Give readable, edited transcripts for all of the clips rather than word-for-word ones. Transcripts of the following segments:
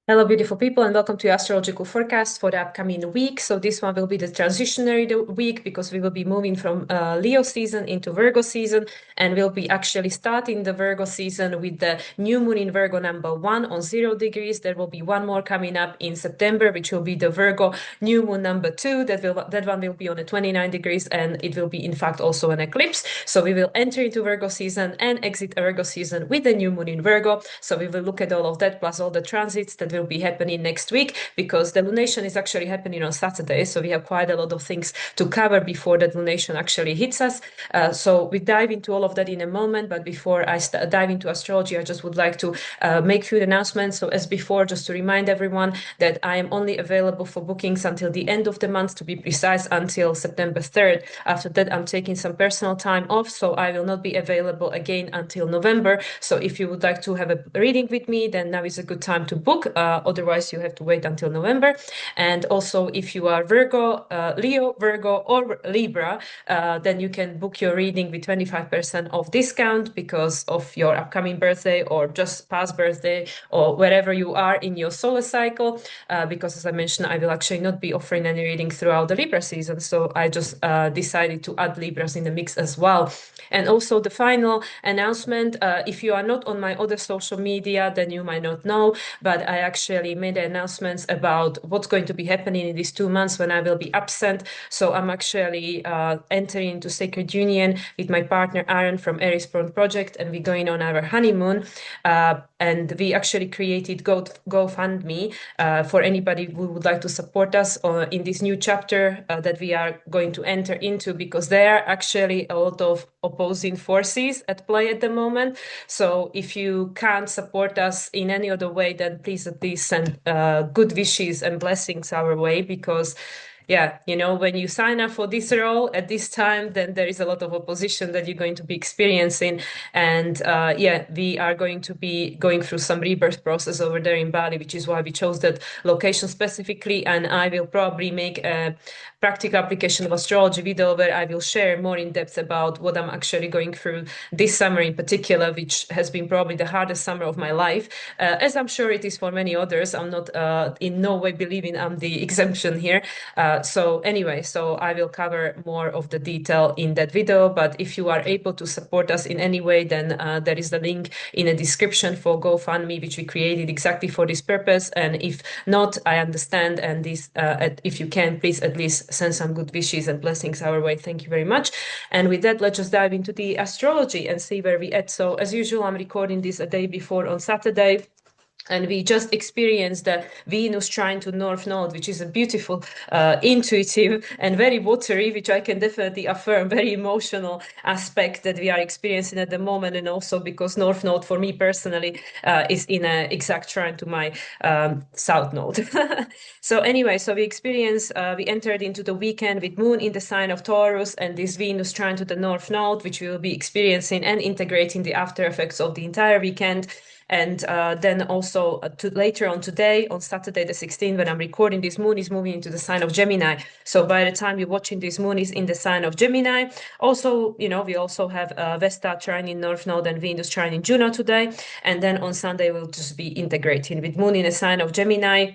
Hello, beautiful people, and welcome to Astrological Forecast for the upcoming week. So this one will be the transitionary week because we will be moving from Leo season into Virgo season, and we'll be actually starting the Virgo season with the new moon in Virgo number 1 on 0 degrees. There will be one more coming up in September, which will be the Virgo new moon number 2. That one will be on the 29 degrees, and it will be in fact also an eclipse. So we will enter into Virgo season and exit Virgo season with the new moon in Virgo. So we will look at all of that plus all the transits that will be happening next week, because the lunation is actually happening on Saturday. So we have quite a lot of things to cover before the lunation actually hits us. So we dive into all of that in a moment. But before I dive into astrology, I just would like to make a few announcements. So as before, just to remind everyone that I am only available for bookings until the end of the month, to be precise, until September 3rd. After that, I'm taking some personal time off, so I will not be available again until November. So if you would like to have a reading with me, then now is a good time to book. Otherwise, you have to wait until November. And also, if you are Virgo, Leo, Virgo, or Libra, then you can book your reading with 25% off discount because of your upcoming birthday or just past birthday or wherever you are in your solar cycle. Because as I mentioned, I will actually not be offering any reading throughout the Libra season. So I just decided to add Libras in the mix as well. And also the final announcement, if you are not on my other social media, then you might not know, but I actually made announcements about what's going to be happening in these 2 months when I will be absent. So I'm actually entering into sacred union with my partner Aaron from Aries Prone Project, and we're going on our honeymoon. And we actually created GoFundMe for anybody who would like to support us in this new chapter that we are going to enter into, because there are actually a lot of opposing forces at play at the moment. So if you can't support us in any other way, then please at least send good wishes and blessings our way, because yeah, when you sign up for this role at this time, then there is a lot of opposition that you're going to be experiencing. And we are going to be going through some rebirth process over there in Bali, which is why we chose that location specifically. And I will probably make a practical application of astrology video where I will share more in depth about what I'm actually going through this summer in particular, which has been probably the hardest summer of my life, as I'm sure it is for many others. I'm not in no way believing I'm the exemption here. So I will cover more of the detail in that video. But if you are able to support us in any way, then there is the link in the description for GoFundMe, which we created exactly for this purpose. And if not, I understand. And if you can, please at least send some good wishes and blessings our way. Thank you very much. And with that, let's just dive into the astrology and see where we at. So as usual, I'm recording this a day before on Saturday. And we just experienced the Venus trine to North Node, which is a beautiful, intuitive, and very watery, which I can definitely affirm, very emotional aspect that we are experiencing at the moment. And also because North Node, for me personally, is in an exact trine to my South Node. So we entered into the weekend with Moon in the sign of Taurus, and this Venus trine to the North Node, which we will be experiencing and integrating the after effects of the entire weekend. And then also later on today, on Saturday the 16th, when I'm recording, this moon is moving into the sign of Gemini. So by the time you're watching, this moon is in the sign of Gemini. Also, we also have Vesta trine in North Node and Venus trine in Juno today. And then on Sunday, we'll just be integrating with moon in the sign of Gemini,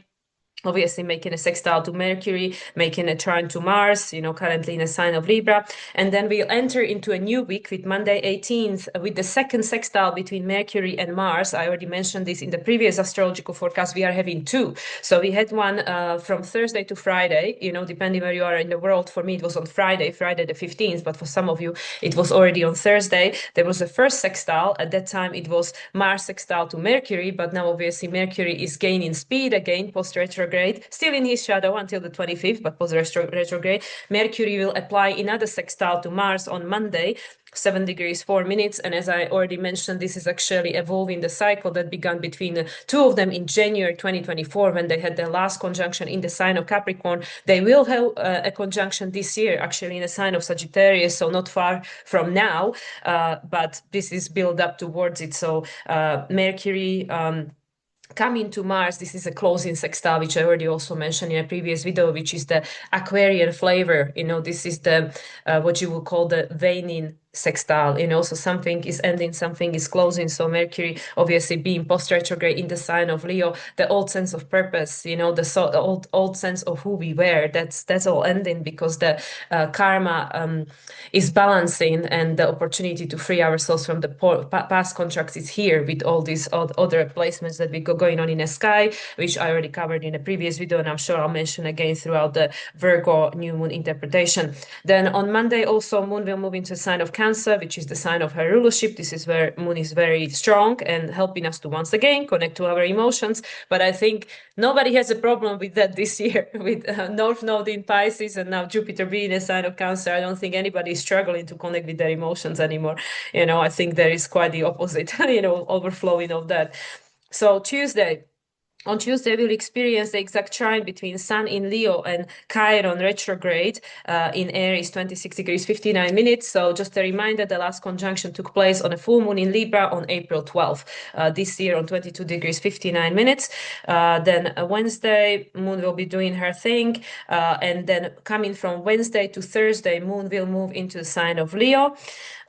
obviously making a sextile to Mercury, making a trine to Mars, currently in a sign of Libra. And then we'll enter into a new week with Monday 18th with the second sextile between Mercury and Mars. I already mentioned this in the previous astrological forecast. We are having two. So we had one from Thursday to Friday, depending where you are in the world. For me, it was on Friday the 15th, but for some of you, it was already on Thursday. There was the first sextile. At that time, it was Mars sextile to Mercury, but now obviously Mercury is gaining speed again, post-retrograde, still in his shadow until the 25th, but post-retrograde. Mercury will apply another sextile to Mars on Monday, 7 degrees 4 minutes. And as I already mentioned, this is actually evolving the cycle that began between the two of them in January 2024, when they had their last conjunction in the sign of Capricorn. They will have a conjunction this year, actually in the sign of Sagittarius, so not far from now, but this is built up towards it. So Mercury coming to Mars, this is a closing sextile, which I already also mentioned in a previous video, which is the Aquarian flavor. This is the what you would call the waning sextile, so something is ending, something is closing. So Mercury obviously being post retrograde in the sign of Leo, the old sense of purpose, the old sense of who we were, that's all ending, because the karma is balancing, and the opportunity to free ourselves from the past contracts is here, with all these other placements that we go going on in the sky, which I already covered in a previous video, and I'm sure I'll mention again throughout the Virgo new moon interpretation. Then on Monday also, moon will move into a sign of Cancer, which is the sign of her rulership. This is where moon is very strong and helping us to once again connect to our emotions. But I think nobody has a problem with that this year, with North Node in Pisces and now Jupiter being a sign of Cancer. I don't think anybody is struggling to connect with their emotions anymore. I think there is quite the opposite, overflowing of that. So on Tuesday, we'll experience the exact trine between Sun in Leo and Chiron retrograde in Aries, 26 degrees 59 minutes. So just a reminder, the last conjunction took place on a full moon in Libra on April 12th, this year on 22 degrees 59 minutes. Then Wednesday, moon will be doing her thing. And then coming from Wednesday to Thursday, moon will move into the sign of Leo.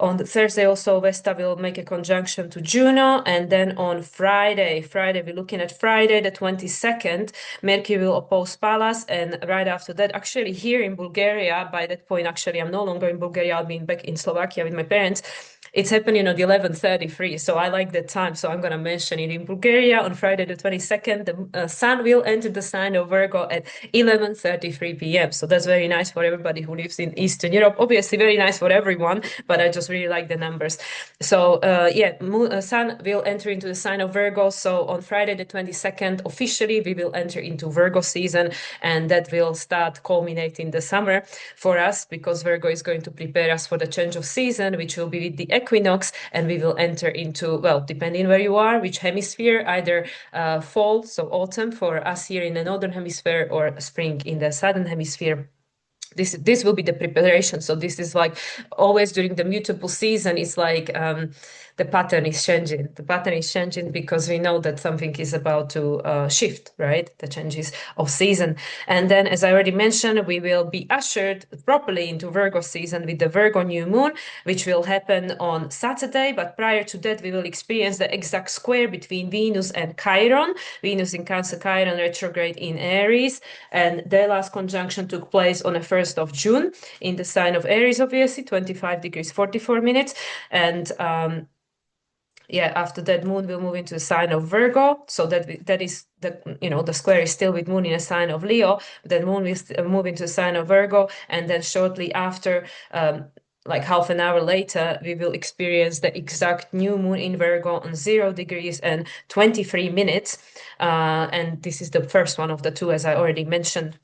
On the Thursday also, Vesta will make a conjunction to Juno. And then on Friday, we're looking at Friday, the 22nd, Mercury will oppose Pallas. And right after that, actually here in Bulgaria, by that point, actually, I'm no longer in Bulgaria. I'll be back in Slovakia with my parents. It's happening on the 11:33, so I like that time. So I'm going to mention it. In Bulgaria on Friday the 22nd, the Sun will enter the sign of Virgo at 11:33 p.m. So that's very nice for everybody who lives in Eastern Europe. Obviously, very nice for everyone, but I just really like the numbers. So Sun will enter into the sign of Virgo. So on Friday the 22nd, officially, we will enter into Virgo season, and that will start culminating the summer for us, because Virgo is going to prepare us for the change of season, which will be with the equinox, and we will enter into, well, depending where you are, which hemisphere, either fall, so autumn for us here in the northern hemisphere, or spring in the southern hemisphere. This will be the preparation. So this is like always during the mutable season, it's like the pattern is changing. The pattern is changing because we know that something is about to shift, right? The changes of season. And then, as I already mentioned, we will be ushered properly into Virgo season with the Virgo new moon, which will happen on Saturday. But prior to that, we will experience the exact square between Venus and Chiron. Venus in Cancer, Chiron retrograde in Aries. And their last conjunction took place on the 1st of June in the sign of Aries, obviously, 25 degrees 44 minutes. And after that, moon will move into the sign of Virgo. So that is the square is still with moon in a sign of Leo. Then moon will move into the sign of Virgo, and then shortly after, like half an hour later, we will experience the exact new moon in Virgo on 0 degrees and 23 minutes. And this is the first one of the two, as I already mentioned.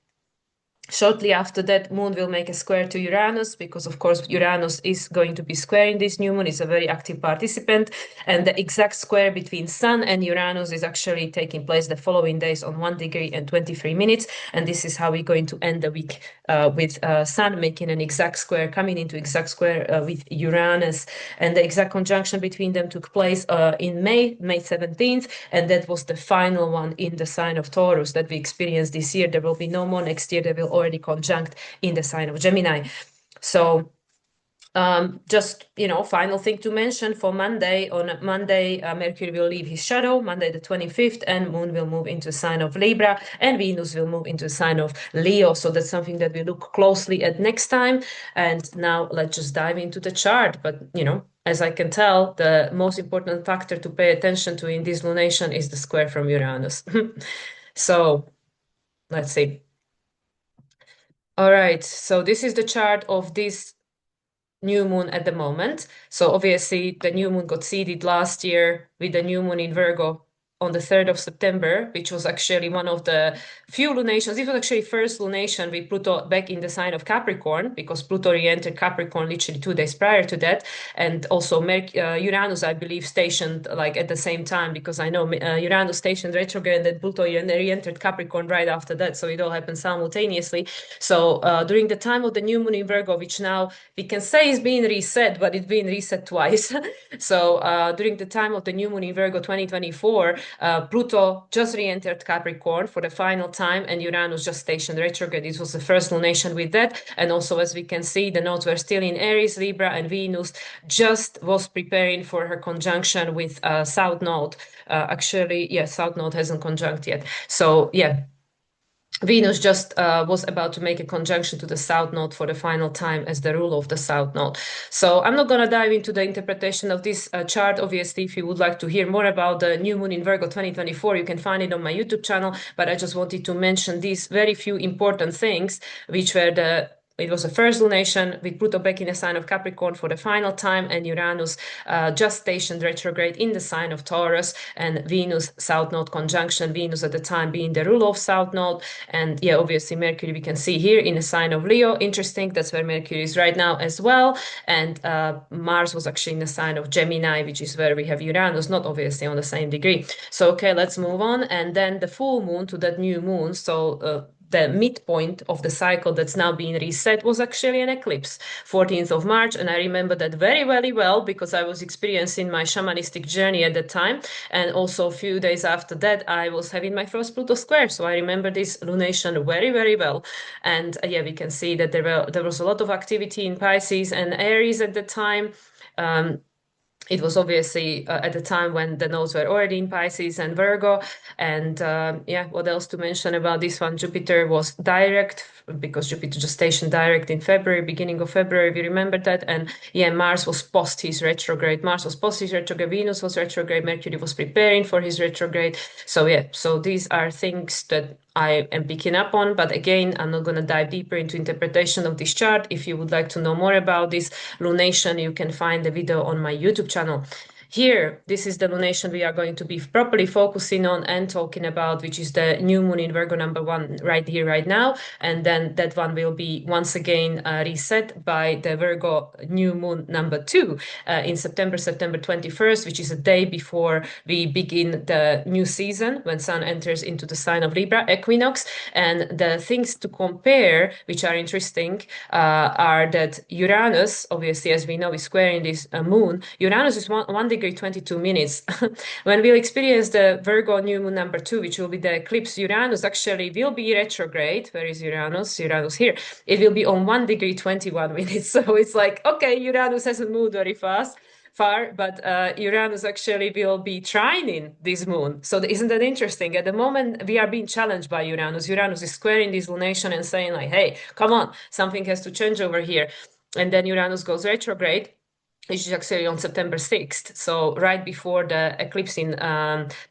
Shortly after that, moon will make a square to Uranus, because of course Uranus is going to be squaring this new moon. It's a very active participant, and the exact square between Sun and Uranus is actually taking place the following days on 1 degree and 23 minutes. And this is how we're going to end the week, with Sun making an exact square, coming into exact square with Uranus. And the exact conjunction between them took place in May 17th, and that was the final one in the sign of Taurus that we experienced this year. There will be no more next year. There will already conjunct in the sign of Gemini. So just, final thing to mention for Monday. On Monday, Mercury will leave his shadow, Monday the 25th, and moon will move into the sign of Libra, and Venus will move into the sign of Leo. So that's something that we look closely at next time. And now let's just dive into the chart. But, as I can tell, the most important factor to pay attention to in this lunation is the square from Uranus. So let's see. All right, so this is the chart of this new moon at the moment. So obviously the new moon got seeded last year with the new moon in Virgo on the 3rd of September, which was actually one of the few lunations. It was actually first lunation with Pluto back in the sign of Capricorn, because Pluto re-entered Capricorn literally 2 days prior to that. And also Uranus, I believe, stationed like at the same time, because I know Uranus stationed retrograde and then Pluto re-entered Capricorn right after that. So it all happened simultaneously. So during the time of the new moon in Virgo, which now we can say is being reset, but it's being reset twice. So during the time of the new moon in Virgo 2024, Pluto just re-entered Capricorn for the final time, and Uranus just stationed retrograde. This was the first lunation with that. And also, as we can see, the nodes were still in Aries, Libra, and Venus just was preparing for her conjunction with South Node. Actually, yeah, South Node hasn't conjunct yet. So, yeah. Venus just was about to make a conjunction to the South Node for the final time as the ruler of the South Node. So I'm not going to dive into the interpretation of this chart. Obviously, if you would like to hear more about the new moon in Virgo 2024, you can find it on my YouTube channel. But I just wanted to mention these very few important things, which were it was the first lunation with Pluto back in the sign of Capricorn for the final time, and Uranus just stationed retrograde in the sign of Taurus, and Venus South Node conjunction, Venus at the time being the ruler of South Node. And yeah, obviously Mercury we can see here in the sign of Leo. Interesting, that's where Mercury is right now as well. And Mars was actually in the sign of Gemini, which is where we have Uranus, not obviously on the same degree. So okay, let's move on. And then the full moon to that new moon. So the midpoint of the cycle that's now being reset was actually an eclipse, 14th of March. And I remember that very, very well because I was experiencing my shamanistic journey at the time. And also a few days after that, I was having my first Pluto square. So I remember this lunation very, very well. And yeah, we can see that there was a lot of activity in Pisces and Aries at the time. It was obviously at the time when the nodes were already in Pisces and Virgo. And yeah, what else to mention about this one? Jupiter was direct because Jupiter just stationed direct in February, beginning of February. We remember that. And yeah, Mars was post his retrograde. Mars was post his retrograde. Venus was retrograde. Mercury was preparing for his retrograde. So yeah, so these are things that I am picking up on, but again, I'm not going to dive deeper into interpretation of this chart. If you would like to know more about this lunation, you can find the video on my YouTube channel. Here, this is the lunation we are going to be properly focusing on and talking about, which is the new moon in Virgo number 1 right here, right now. And then that one will be once again reset by the Virgo new moon number 2 in September 21st, which is a day before we begin the new season when Sun enters into the sign of Libra, equinox. And the things to compare, which are interesting, are that Uranus, obviously, as we know, is squaring this moon. Uranus is 1 degree 22 minutes. When we'll experience the Virgo new moon number 2, which will be the eclipse, Uranus actually will be retrograde. Where is Uranus? Uranus here. It will be on 1 degree 21 minutes. So it's like, okay, Uranus hasn't moved very far, but Uranus actually will be trining this moon. So isn't that interesting? At the moment, we are being challenged by Uranus. Uranus is squaring this lunation and saying like, hey, come on, something has to change over here. And then Uranus goes retrograde, which is actually on September 6th. So right before the eclipse in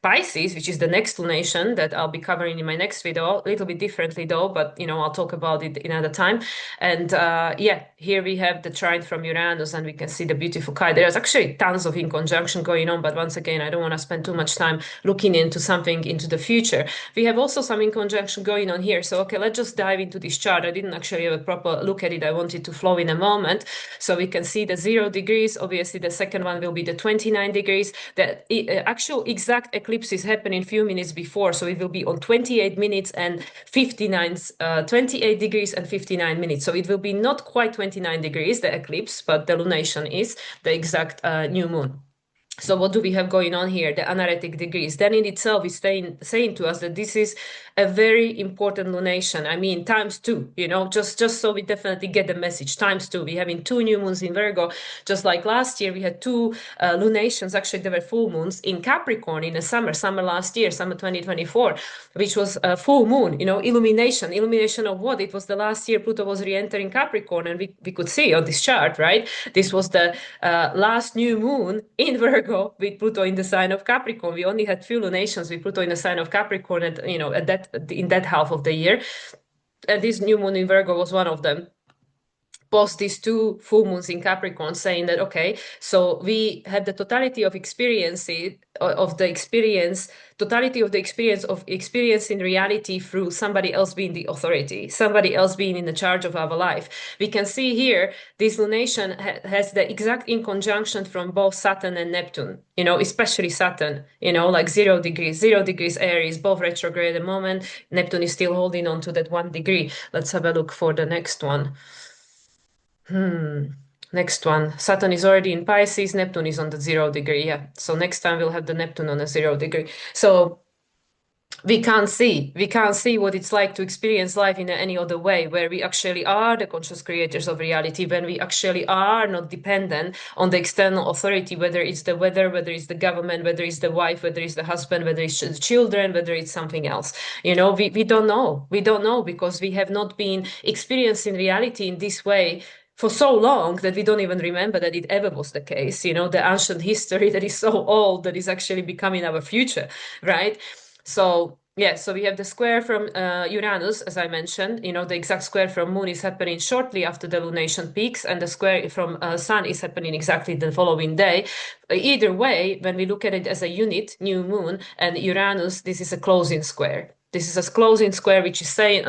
Pisces, which is the next lunation that I'll be covering in my next video, a little bit differently though, but you know, I'll talk about it another time. And yeah, here we have the trine from Uranus and we can see the beautiful kite. There's actually tons of inconjunction going on, but once again, I don't want to spend too much time looking into something into the future. We have also some inconjunction going on here. So, okay, let's just dive into this chart. I didn't actually have a proper look at it. I wanted to flow in a moment. So we can see the 0 degrees. Obviously, the second one will be the 29 degrees. The actual exact eclipse is happening a few minutes before. So it will be on 28 minutes and 28 degrees and 59 minutes. So it will be not quite 29 degrees, the eclipse, but the lunation is the exact new moon. So what do we have going on here? The anuretic degrees. Then in itself is saying to us that this is a very important lunation. I mean, ×2, you know, just so we definitely get the message, ×2. We're having 2 new moons in Virgo. Just like last year, we had 2 lunations. Actually, there were full moons in Capricorn in the summer last year, summer 2024, which was a full moon, you know, illumination. Illumination of what? It was the last year Pluto was re-entering Capricorn, and we could see on this chart, right? This was the last new moon in Virgo with Pluto in the sign of Capricorn. We only had few lunations with Pluto in the sign of Capricorn in that half of the year. And this new moon in Virgo was one of them. Post these 2 full moons in Capricorn, saying that, okay, so we had the totality of experience in reality through somebody else being the authority, somebody else being in the charge of our life. We can see here, this lunation has the exact inconjunction from both Saturn and Neptune, you know, especially Saturn, you know, like 0 degrees Aries, both retrograde at the moment. Neptune is still holding on to that 1 degree. Let's have a look for the next one. Next one. Saturn is already in Pisces. Neptune is on the 0 degree. Yeah. So next time we'll have the Neptune on a 0 degree. So we can't see what it's like to experience life in any other way, where we actually are the conscious creators of reality, when we actually are not dependent on the external authority, whether it's the weather, whether it's the government, whether it's the wife, whether it's the husband, whether it's the children, whether it's something else. We don't know because we have not been experiencing reality in this way for so long that we don't even remember that it ever was the case. The ancient history that is so old that is actually becoming our future, right? So yeah, so we have the square from Uranus, as I mentioned. The exact square from Moon is happening shortly after the lunation peaks, and the square from Sun is happening exactly the following day. Either way, when we look at it as a unit, new moon and Uranus, this is a closing square. This is a closing square, which is saying,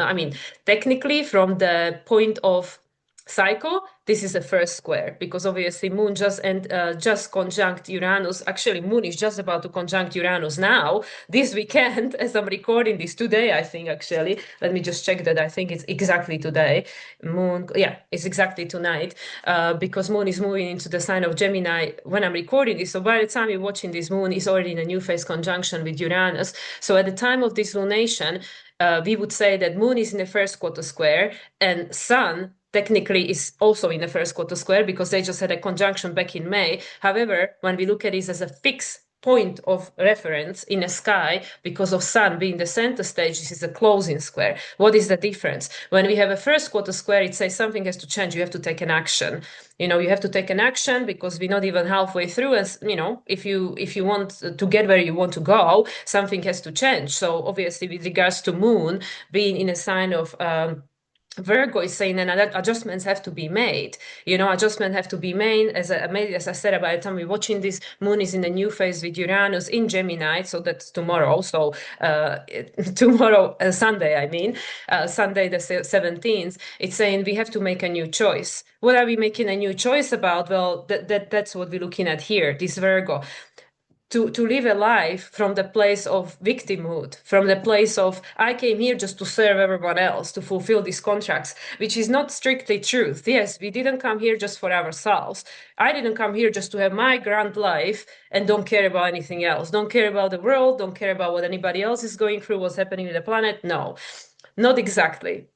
technically from the point of cycle, this is the first square, because obviously Moon just conjunct Uranus. Actually, Moon is just about to conjunct Uranus now, this weekend, as I'm recording this today, I think, actually. Let me just check that. I think it's exactly today. Moon, yeah, it's exactly tonight, because Moon is moving into the sign of Gemini when I'm recording this. So by the time you're watching this, Moon is already in a new phase conjunction with Uranus. So at the time of this lunation, we would say that Moon is in the first quarter square and Sun technically is also in the first quarter square, because they just had a conjunction back in May. However, when we look at this as a fixed point of reference in a sky, because of Sun being the center stage, this is a closing square. What is the difference? When we have a first quarter square, it says something has to change. You have to take an action. You have to take an action because we're not even halfway through. And if you want to get where you want to go, something has to change. So obviously, with regards to Moon being in a sign of Virgo, is saying that adjustments have to be made. Adjustments have to be made. As I said, by the time we're watching this, Moon is in a new phase with Uranus in Gemini, so that's tomorrow. So tomorrow, Sunday, Sunday the 17th, it's saying we have to make a new choice. What are we making a new choice about? Well, that's what we're looking at here, this Virgo. To live a life from the place of victimhood, from the place of, I came here just to serve everyone else, to fulfill these contracts, which is not strictly truth. Yes, we didn't come here just for ourselves. I didn't come here just to have my grand life and don't care about anything else. Don't care about the world, don't care about what anybody else is going through, what's happening with the planet. No, not exactly.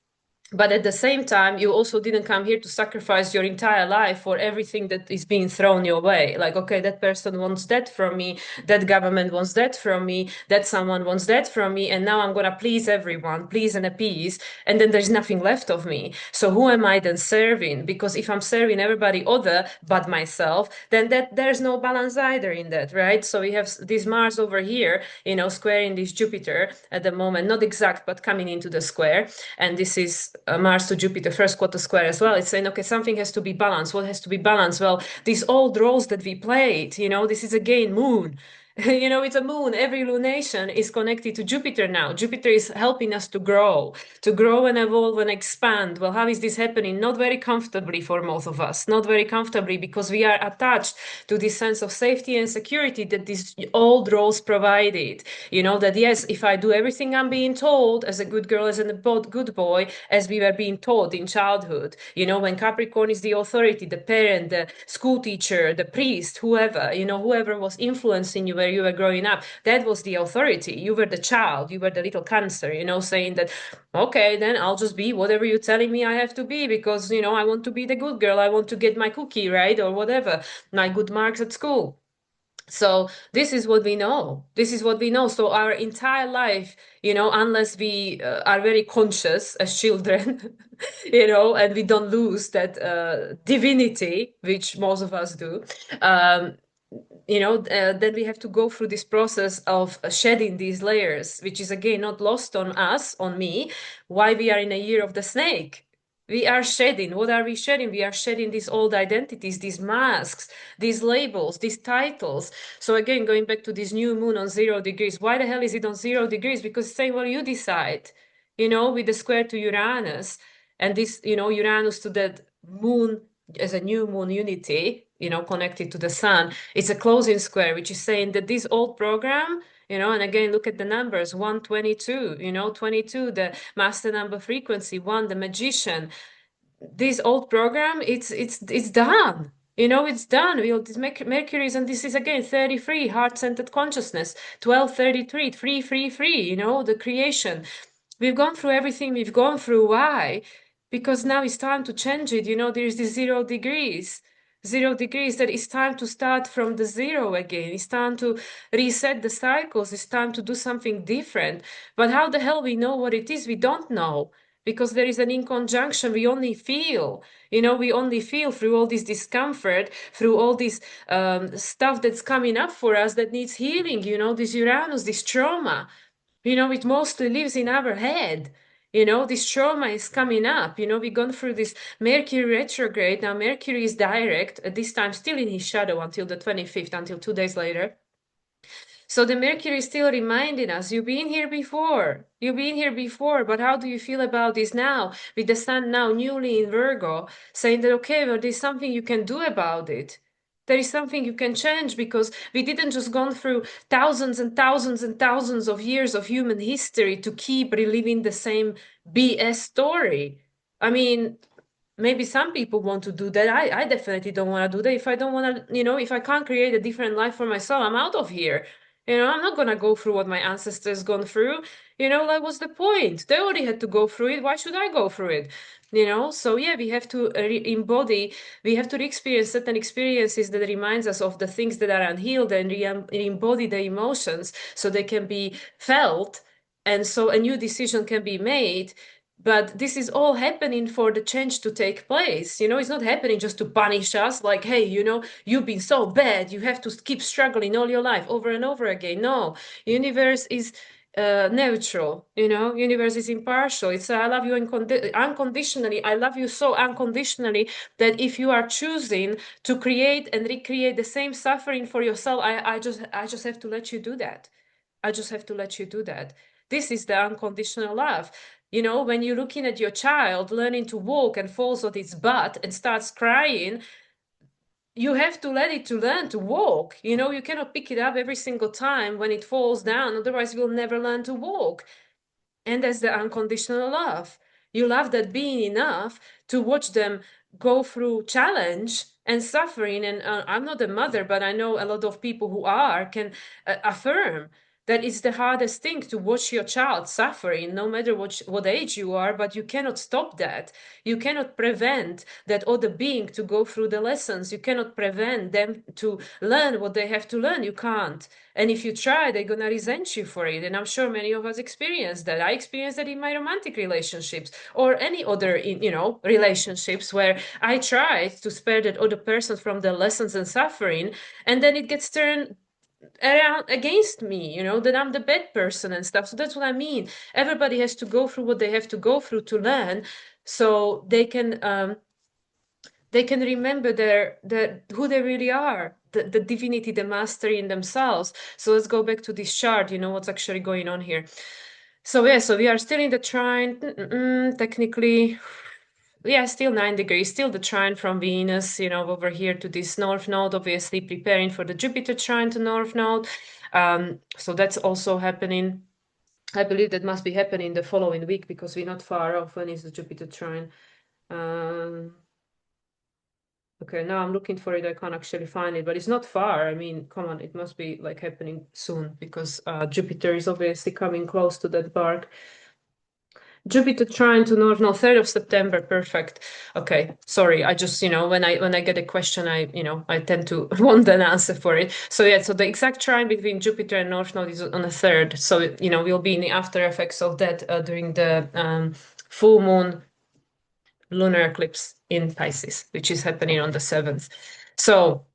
But at the same time, you also didn't come here to sacrifice your entire life for everything that is being thrown your way. Like, okay, that person wants that from me, that government wants that from me, that someone wants that from me, and now I'm going to please everyone, please and appease, and then there's nothing left of me. So who am I then serving? Because if I'm serving everybody other but myself, then there's no balance either in that, right? So we have this Mars over here, squaring this Jupiter at the moment, not exact, but coming into the square. And this is Mars to Jupiter, first quarter square as well. It's saying, okay, something has to be balanced. What has to be balanced? Well, these old roles that we played, this is again Moon. It's a moon. Every lunation is connected to Jupiter now. Jupiter is helping us to grow and evolve and expand. Well, how is this happening? Not very comfortably for most of us. Not very comfortably, because we are attached to this sense of safety and security that these old roles provided. That yes, if I do everything I'm being told as a good girl, as a good boy, as we were being taught in childhood, when Capricorn is the authority, the parent, the school teacher, the priest, whoever was influencing you where you were growing up, that was the authority. You were the child, you were the little Cancer, saying that, okay, then I'll just be whatever you're telling me I have to be, because, I want to be the good girl. I want to get my cookie, right? Or whatever, my good marks at school. So this is what we know. So our entire life, unless we are very conscious as children, and we don't lose that divinity, which most of us do, then we have to go through this process of shedding these layers, which is again not lost on us, on me, why we are in a year of the snake. We are shedding. What are we shedding? We are shedding these old identities, these masks, these labels, these titles. So again, going back to this new moon on 0 degrees, why the hell is it on 0 degrees? Because it's saying, well, you decide, with the square to Uranus, and this, Uranus to that moon as a new moon unity, connected to the sun. It's a closing square, which is saying that this old program, and again, look at the numbers, 122, 22, the master number frequency, 1, the magician. this old program, it's done. It's done. This Mercury is, and this is again 33, heart-centered consciousness, 1233, free, the creation. We've gone through everything we've gone through. Why? Because now it's time to change it. There's the 0 degrees. 0 degrees, that it's time to start from the zero again. It's time to reset the cycles. It's time to do something different. But how the hell we know what it is? We don't know, because there is an inconjunction. We only feel. We only feel through all this discomfort, through all this stuff that's coming up for us that needs healing. This Uranus, this trauma. It mostly lives in our head. This trauma is coming up. We've gone through this Mercury retrograde. Now Mercury is direct, at this time still in his shadow until the 25th, until 2 days later. So the Mercury is still reminding us, you've been here before. You've been here before, but how do you feel about this now? With the sun now newly in Virgo, saying that, okay, well, there's something you can do about it. There is something you can change, because we didn't just gone through thousands and thousands and thousands of years of human history to keep reliving the same BS story. I mean, maybe some people want to do that. I definitely don't want to do that. If I don't want to, if I can't create a different life for myself, I'm out of here. I'm not gonna go through what my ancestors gone through. Like, what's the point? They already had to go through it. Why should I go through it? So yeah, we have to embody, we have to experience certain experiences that reminds us of the things that are unhealed, and embody the emotions so they can be felt, and so a new decision can be made. But this is all happening for the change to take place. It's not happening just to punish us, like, hey, you've been so bad, you have to keep struggling all your life over and over again. No, universe is neutral. Universe is impartial. It's I love you unconditionally. I love you so unconditionally that if you are choosing to create and recreate the same suffering for yourself, I just have to let you do that. I just have to let you do that. This is the unconditional love. When you're looking at your child learning to walk and falls on its butt and starts crying, you have to let it to learn to walk. You cannot pick it up every single time when it falls down, otherwise you'll never learn to walk. And that's the unconditional love. You love that being enough to watch them go through challenge and suffering. And I'm not a mother, but I know a lot of people who can affirm that it's the hardest thing to watch your child suffering, no matter what age you are, but you cannot stop that. You cannot prevent that other being to go through the lessons. You cannot prevent them to learn what they have to learn. You can't. And if you try, they're gonna resent you for it. And I'm sure many of us experience that. I experienced that in my romantic relationships or any other, relationships where I tried to spare that other person from the lessons and suffering, and then it gets turned around against me, that I'm the bad person and stuff. So that's what I mean. Everybody has to go through what they have to go through to learn, so they can remember who they really are, the divinity, the mastery in themselves. So let's go back to this chart, what's actually going on here. So yeah, so we are still in the trine, technically. Yeah, still 9 degrees, still the trine from Venus, over here to this North Node, obviously preparing for the Jupiter trine to North Node. So that's also happening. I believe that must be happening the following week, because we're not far off. When is the Jupiter trine? Okay, now I'm looking for it. I can't actually find it, but it's not far. I mean, come on, it must be like happening soon, because Jupiter is obviously coming close to that bark. Jupiter trine to North, no, 3rd of September, perfect. Okay, sorry, I just, when I get a question, I tend to want an answer for it. So yeah, so the exact trine between Jupiter and North Node is on the 3rd. So, we'll be in the after effects of that during the full moon lunar eclipse in Pisces, which is happening on the 7th. So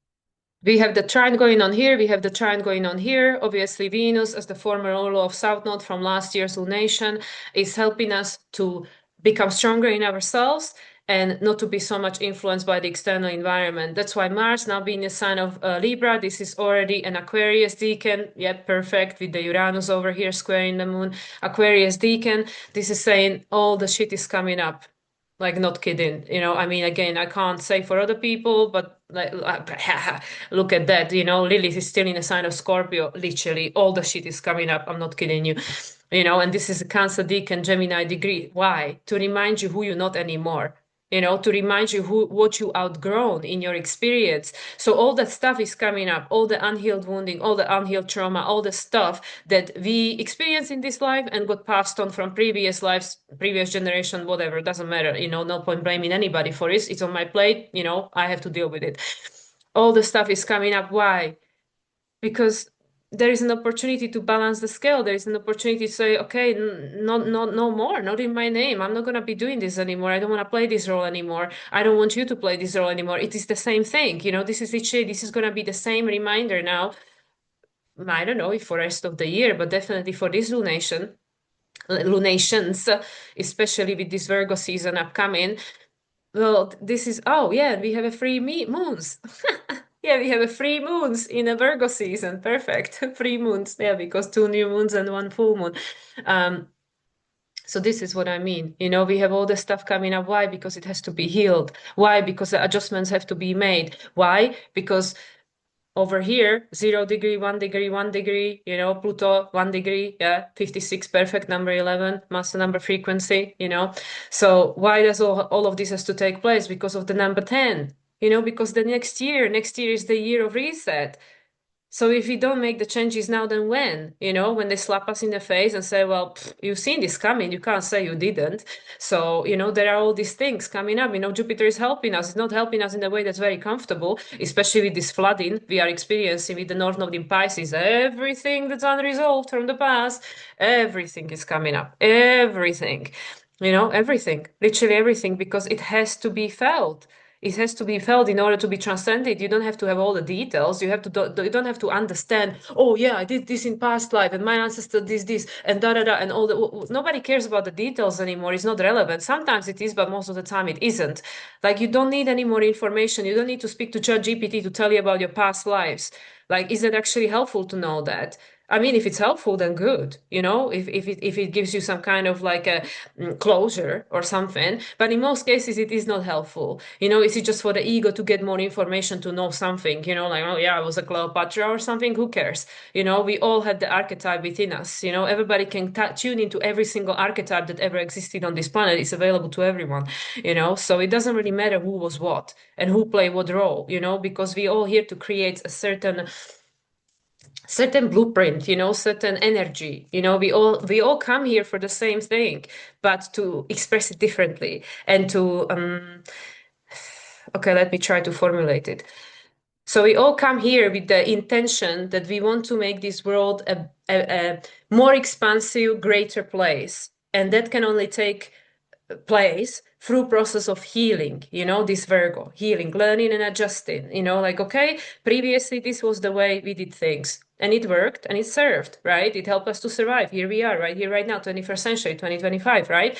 we have the trine going on here. We have the trine going on here. Obviously, Venus, as the former ruler of South Node from last year's lunation, is helping us to become stronger in ourselves and not to be so much influenced by the external environment. That's why Mars, now being a sign of Libra, this is already an Aquarius decan. Yep, perfect, with the Uranus over here squaring the moon. Aquarius decan, this is saying all the shit is coming up. Like, not kidding. I mean, again, I can't say for other people, but like, look at that. Lilith is still in a sign of Scorpio. Literally, all the shit is coming up. I'm not kidding you. And this is a Cancer decan, Gemini degree. Why? To remind you who you're not anymore. to remind you what you outgrown in your experience. So all that stuff is coming up, all the unhealed wounding, all the unhealed trauma, all the stuff that we experience in this life and got passed on from previous lives, previous generation, whatever, doesn't matter, no point blaming anybody for it. It's on my plate, I have to deal with it. All the stuff is coming up. Why? Because there is an opportunity to balance the scale. There is an opportunity to say, okay, no more, not in my name. I'm not going to be doing this anymore. I don't want to play this role anymore. I don't want you to play this role anymore. It is the same thing. This is going to be the same reminder now. I don't know if for the rest of the year, but definitely for this lunations, especially with this Virgo season upcoming. Well, this is, oh yeah, we have a free moons. Yeah, we have a free moons in a Virgo season. Perfect. Free moons. Yeah, because 2 new moons and 1 full moon. So this is what I mean. We have all the stuff coming up. Why? Because it has to be healed. Why? Because the adjustments have to be made. Why? Because over here, 0 degree, 1 degree, 1 degree, Pluto, 1 degree, yeah, 56, perfect, number 11, master number frequency, So why does all of this has to take place? Because of the number 10, because the next year is the year of reset. So if we don't make the changes now, then when? When they slap us in the face and say, well, you've seen this coming, you can't say you didn't. So, there are all these things coming up. Jupiter is helping us. It's not helping us in a way that's very comfortable, especially with this flooding we are experiencing with the North Node in Pisces. Everything that's unresolved from the past, everything is coming up. Everything. Everything, literally everything, because it has to be felt. It has to be felt in order to be transcended. You don't have to have all the details. You don't have to understand. Oh yeah, I did this in past life, and my ancestor did this, and da da da, and all the. Nobody cares about the details anymore. It's not relevant. Sometimes it is, but most of the time it isn't. Like you don't need any more information. You don't need to speak to ChatGPT to tell you about your past lives. Like, is it actually helpful to know that? I mean, if it's helpful, then good, if it gives you some kind of like a closure or something. But in most cases, it is not helpful. Is it just for the ego to get more information to know something, like, oh yeah, I was a Cleopatra or something? Who cares? We all have the archetype within us. Everybody can tune into every single archetype that ever existed on this planet. It's available to everyone, so it doesn't really matter who was what and who played what role, because we all here to create a certain blueprint, certain energy. We all come here for the same thing, but to express it differently and to okay, let me try to formulate it. So we all come here with the intention that we want to make this world a more expansive, greater place, and that can only take place through process of healing, this Virgo healing, learning and adjusting, like, okay, previously this was the way we did things and it worked and it served, right? It helped us to survive. Here we are right here, right now, 21st century, 2025, right?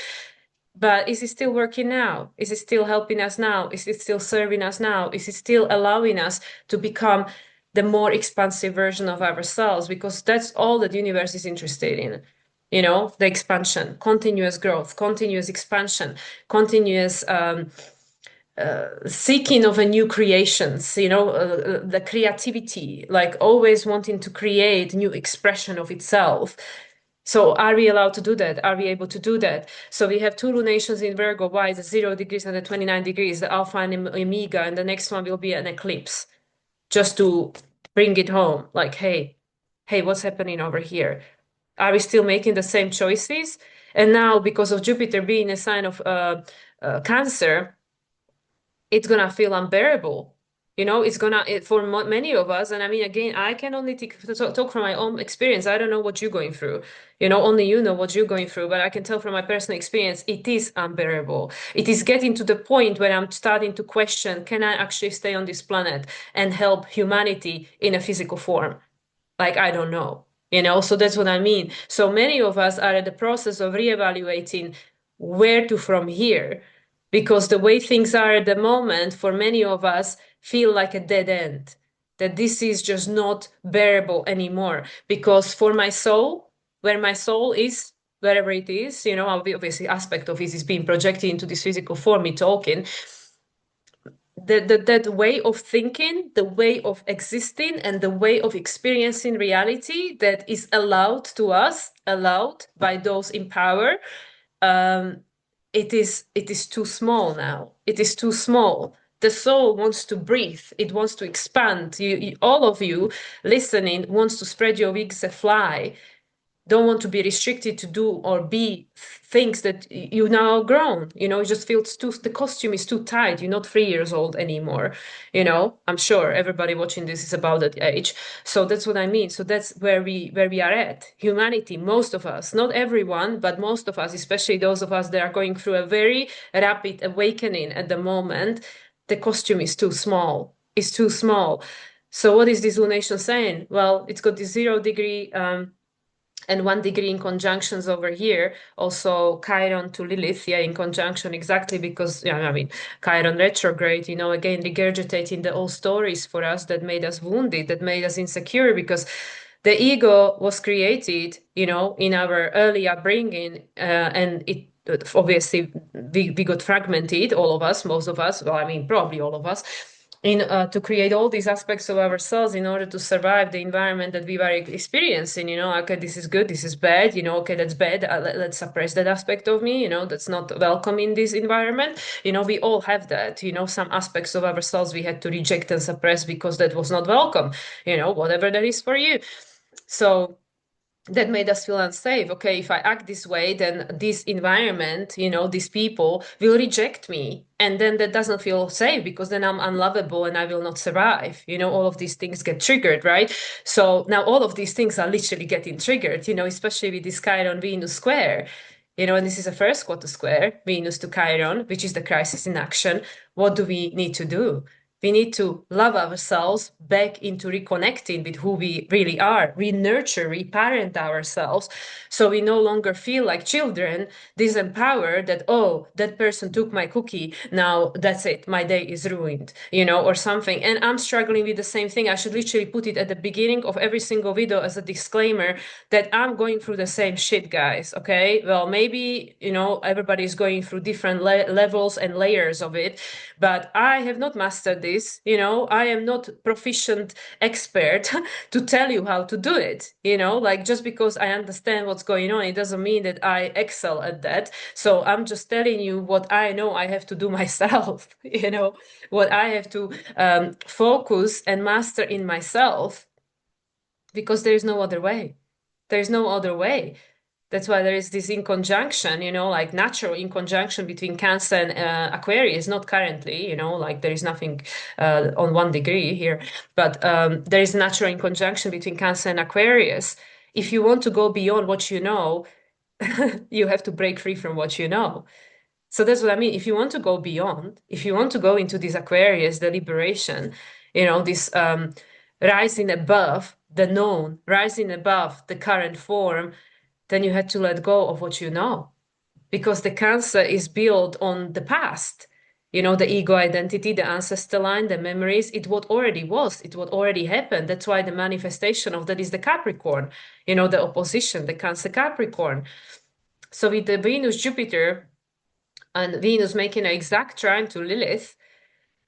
But is it still working now? Is it still helping us now? Is it still serving us now? Is it still allowing us to become the more expansive version of ourselves? Because that's all that the universe is interested in. The expansion, continuous growth, continuous expansion, continuous seeking of a new creations, the creativity, like always wanting to create new expression of itself. So are we allowed to do that? Are we able to do that? So we have 2 lunations in Virgo. Why? The 0 degrees and the 29 degrees, the Alpha and Omega, and the next one will be an eclipse. Just to bring it home, like, hey, what's happening over here? Are we still making the same choices? And now, because of Jupiter being a sign of Cancer, it's gonna feel unbearable. It's gonna, for many of us, and I mean, again, I can only talk from my own experience. I don't know what you're going through. Only you know what you're going through, but I can tell from my personal experience, it is unbearable. It is getting to the point where I'm starting to question, can I actually stay on this planet and help humanity in a physical form? Like, I don't know, so that's what I mean. So many of us are at the process of reevaluating where to from here, because the way things are at the moment, for many of us, feel like a dead end, that this is just not bearable anymore. Because for my soul, where my soul is, wherever it is, obviously aspect of it is being projected into this physical form, me talking, that way of thinking, the way of existing, and the way of experiencing reality that is allowed to us, allowed by those in power, it is too small now. It is too small. The soul wants to breathe. It wants to expand. All of you listening wants to spread your wings and fly. Don't want to be restricted to do or be things that you now grown. It just feels the costume is too tight. You're not 3 years old anymore. I'm sure everybody watching this is about that age. So that's what I mean. So that's where we are at. Humanity, most of us, not everyone, but most of us, especially those of us that are going through a very rapid awakening at the moment, the costume is too small. It's too small. So what is this lunation saying? Well, it's got this 0 degree and 1 degree in conjunctions over here. Also Chiron to Lilith, in conjunction, exactly because, Chiron retrograde, again, regurgitating the old stories for us that made us wounded, that made us insecure, because the ego was created, in our early upbringing, and it obviously we got fragmented, all of us, most of us, probably all of us, to create all these aspects of ourselves in order to survive the environment that we were experiencing. Okay, this is good, this is bad. Okay, that's bad. Let's suppress that aspect of me. That's not welcome in this environment. We all have that. Some aspects of ourselves we had to reject and suppress because that was not welcome. Whatever that is for you. So that made us feel unsafe. Okay, if I act this way, then this environment, these people will reject me. And then that doesn't feel safe because then I'm unlovable and I will not survive. All of these things get triggered, right? So now all of these things are literally getting triggered, especially with this Chiron Venus square. And this is a first quarter square, Venus to Chiron, which is the crisis in action. What do we need to do? We need to love ourselves back into reconnecting with who we really are. We nurture, we parent ourselves. So we no longer feel like children, disempowered that, oh, that person took my cookie. Now that's it. My day is ruined, or something. And I'm struggling with the same thing. I should literally put it at the beginning of every single video as a disclaimer that I'm going through the same shit, guys. Okay. Well, maybe, everybody's going through different levels and layers of it, but I have not mastered this. I am not proficient expert to tell you how to do it. Like, just because I understand what's going on, it doesn't mean that I excel at that. So I'm just telling you what I know I have to do myself. What I have to focus and master in myself, because there is no other way. There's no other way. That's why there is this in conjunction, like natural in conjunction between Cancer and Aquarius, not currently, like there is nothing on 1 degree here, but there is natural in conjunction between Cancer and Aquarius. If you want to go beyond what you know, you have to break free from what you know. So that's what I mean. If you want to go beyond, if you want to go into this Aquarius, the liberation, this rising above the known, rising above the current form, then you had to let go of what you know, because the Cancer is built on the past. The ego identity, the ancestor line, the memories, it what already was, it what already happened. That's why the manifestation of that is the Capricorn, the opposition, the Cancer Capricorn. So with the Venus Jupiter and Venus making an exact trine to Lilith,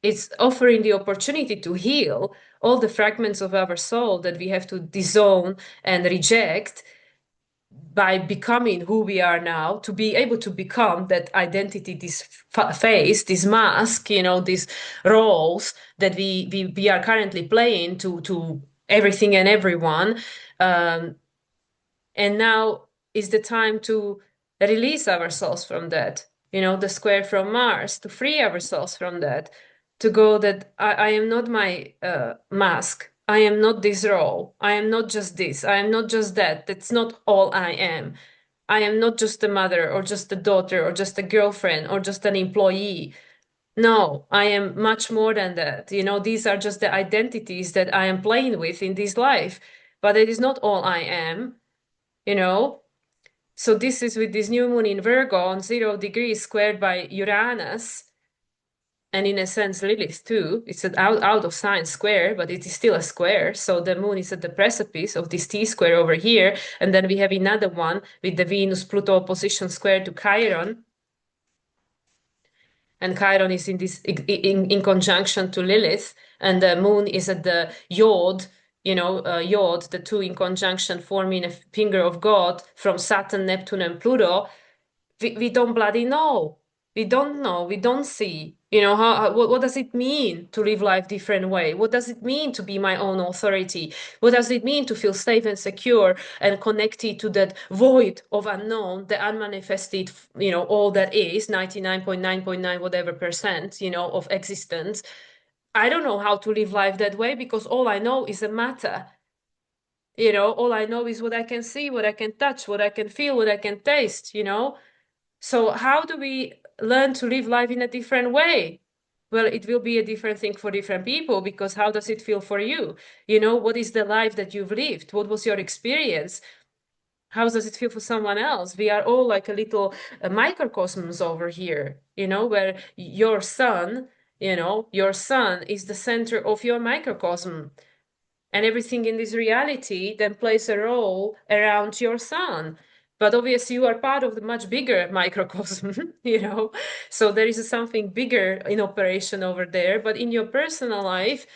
it's offering the opportunity to heal all the fragments of our soul that we have to disown and reject by becoming who we are now, to be able to become that identity, this face, this mask, these roles that we are currently playing to everything and everyone. And now is the time to release ourselves from that, the square from Mars, to free ourselves from that, to go that I am not my mask. I am not this role. I am not just this. I am not just that. That's not all I am. I am not just a mother or just a daughter or just a girlfriend or just an employee. No, I am much more than that. These are just the identities that I am playing with in this life, but it is not all I am, you know. So this is with this new moon in Virgo on 0 degrees squared by Uranus, and in a sense Lilith too. It's an out of sign square, but it is still a square. So the moon is at the precipice of this T square over here, and then we have another one with the Venus Pluto opposition square to Chiron. And Chiron is in this in conjunction to Lilith, and the moon is at the Yod, Yod, the two in conjunction forming a finger of God from Saturn, Neptune, and Pluto, We don't bloody know. We don't know. We don't see. You know, what does it mean to live life different way? What does it mean to be my own authority? What does it mean to feel safe and secure and connected to that void of unknown, the unmanifested, you know, all that is 99.9.9 whatever percent, you know, of existence. I don't know how to live life that way because all I know is a matter. You know, all I know is what I can see, what I can touch, what I can feel, what I can taste, you know. So how do we learn to live life in a different way? Well, it will be a different thing for different people because how does it feel for you? You know, what is the life that you've lived? What was your experience? How does it feel for someone else? We are all like a little microcosms over here, you know, where your sun, you know, your sun is the center of your microcosm. And everything in this reality then plays a role around your sun. But obviously, you are part of the much bigger microcosm, you know. So there is something bigger in operation over there. But in your personal life,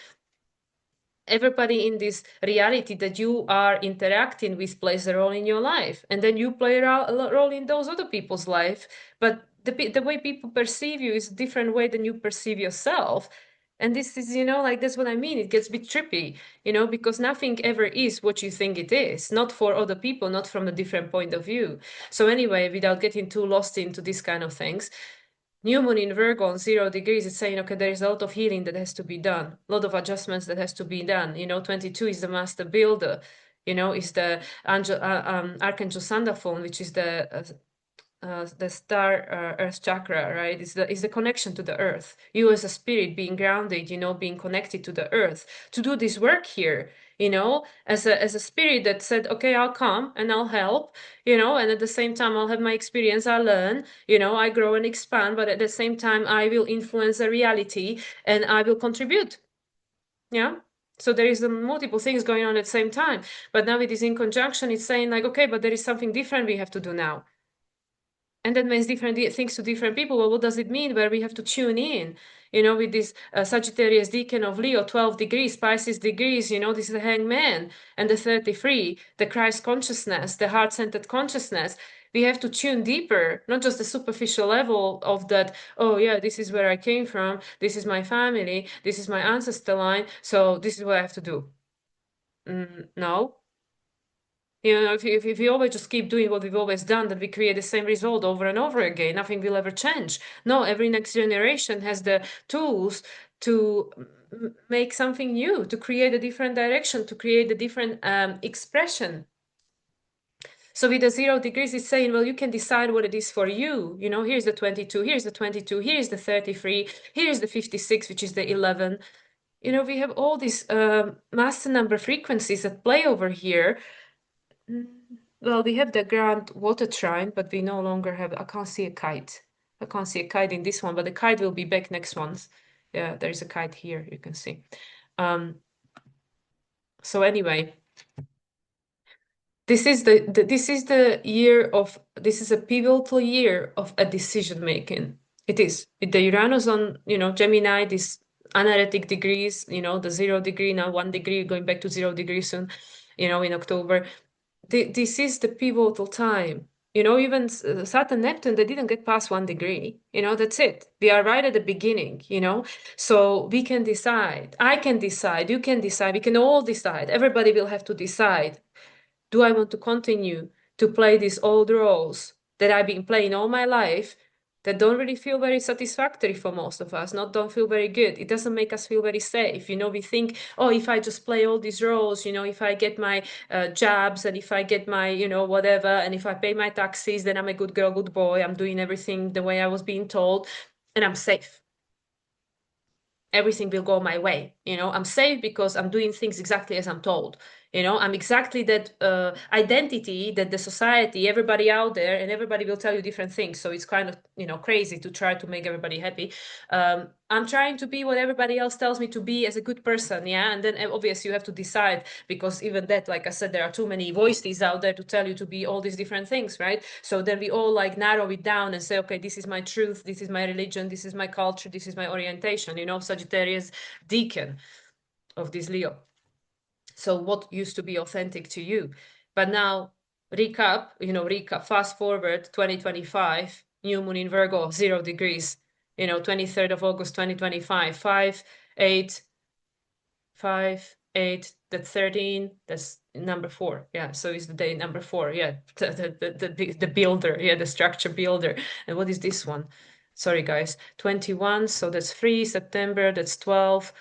everybody in this reality that you are interacting with plays a role in your life, and then you play a role in those other people's life. But the way people perceive you is a different way than you perceive yourself. And this is, you know, like that's what I mean. It gets a bit trippy, you know, because nothing ever is what you think it is, not for other people, not from a different point of view. So anyway, without getting too lost into these kind of things, New Moon in Virgo on 0 degrees is saying, okay, there is a lot of healing that has to be done, a lot of adjustments that has to be done. You know, 22 is the master builder. You know, is the Archangel Sandaphone, which is the star earth chakra, right? Is the connection to the earth. You as a spirit being grounded, you know, being connected to the earth to do this work here, you know, as a spirit that said, okay, I'll come and I'll help, you know, and at the same time I'll have my experience, I learn, you know, I grow and expand, but at the same time I will influence the reality and I will contribute. Yeah. So there is multiple things going on at the same time. But now it is in conjunction, it's saying like, okay, but there is something different we have to do now. And that means different things to different people. Well, what does it mean? Where we have to tune in, you know, with this Sagittarius decan of Leo, 12 degrees, Pisces degrees, you know, this is the hangman, and the 33, the Christ consciousness, the heart-centered consciousness. We have to tune deeper, not just the superficial level of that, oh yeah, this is where I came from, this is my family, this is my ancestor line, so this is what I have to do. No. You know, if we always just keep doing what we've always done, then we create the same result over and over again. Nothing will ever change. No, every next generation has the tools to make something new, to create a different direction, to create a different expression. So with the 0 degrees, it's saying, well, you can decide what it is for you. You know, here's the 22, here's the 22, here's the 33, here's the 56, which is the 11. You know, we have all these master number frequencies that play over here. Well, we have the grand water trine, but we no longer have, I can't see a kite. I can't see a kite in this one, but the kite will be back next ones. Yeah, there's a kite here, you can see. So anyway, this is the year of, this is a pivotal year of a decision making. It is. With the Uranus on, you know, Gemini, this anuretic degrees, you know, the 0 degree, now 1 degree, going back to 0 degree soon, you know, in October. This is the pivotal time. You know, even Saturn, Neptune, they didn't get past 1 degree. You know, that's it. We are right at the beginning, you know. So we can decide. I can decide. You can decide. We can all decide. Everybody will have to decide. Do I want to continue to play these old roles that I've been playing all my life that don't really feel very satisfactory for most of us, not don't feel very good. It doesn't make us feel very safe. You know, we think, oh, if I just play all these roles, you know, if I get my jobs and if I get my, you know, whatever, and if I pay my taxes, then I'm a good girl, good boy. I'm doing everything the way I was being told and I'm safe. Everything will go my way. You know, I'm safe because I'm doing things exactly as I'm told. You know, I'm exactly that identity that the society, everybody out there, and everybody will tell you different things. So it's kind of, you know, crazy to try to make everybody happy. I'm trying to be what everybody else tells me to be as a good person. Yeah. And then obviously you have to decide, because even that, like I said, there are too many voices out there to tell you to be all these different things, right? So then we all like narrow it down and say, okay, this is my truth, this is my religion, this is my culture, this is my orientation, you know, Sagittarius deacon of this Leo. So what used to be authentic to you? But now recap, fast forward 2025, new moon in Virgo, 0 degrees, 23rd of August, 2025, 5, 8, 5, 8, that's 13, that's number 4. Yeah, so it's the day number 4. Yeah, the builder, yeah, the structure builder. And what is this one? Sorry, guys, 21, so that's 3, September, that's 12.